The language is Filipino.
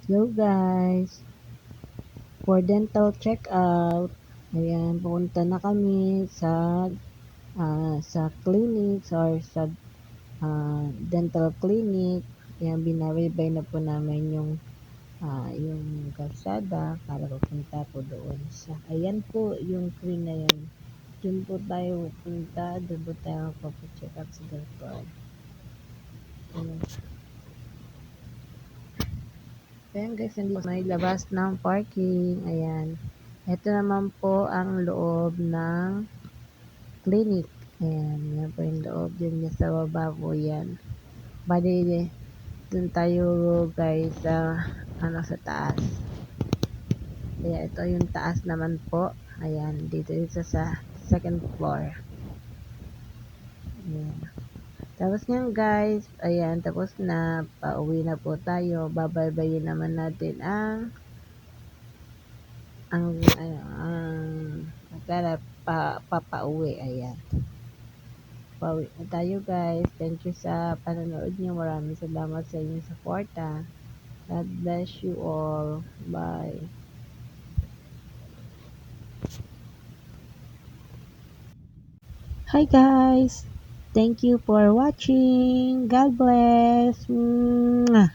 Hello guys, for dental check-out, ayan, pupunta na kami sa clinic or sa dental clinic. Ayan, binabaybay na po namin yung kalsada para pupunta po doon ayan po yung clinic na yan. Doon po tayo pupunta, doon po tayo magpapacheck-up sa dental. Ayan. Ayan guys, nandito may labas ng parking. Ayan. Ito naman po ang loob ng clinic. Ayan, yan po yung loob. Yan sa baba po yan. Bali, dun tayo guys sa taas. Kaya ito yung taas naman po. Ayan, dito sa second floor. Ayan. Tapos nga guys, ayan, tapos na, pauwi na po tayo. Babaybayin naman natin ang papauwi. Ayan. Pauwi na tayo guys. Thank you sa panonood niyo. Maraming salamat sa inyong suporta. God bless you all. Bye. Hi guys. Thank you for watching. God bless. Mwah.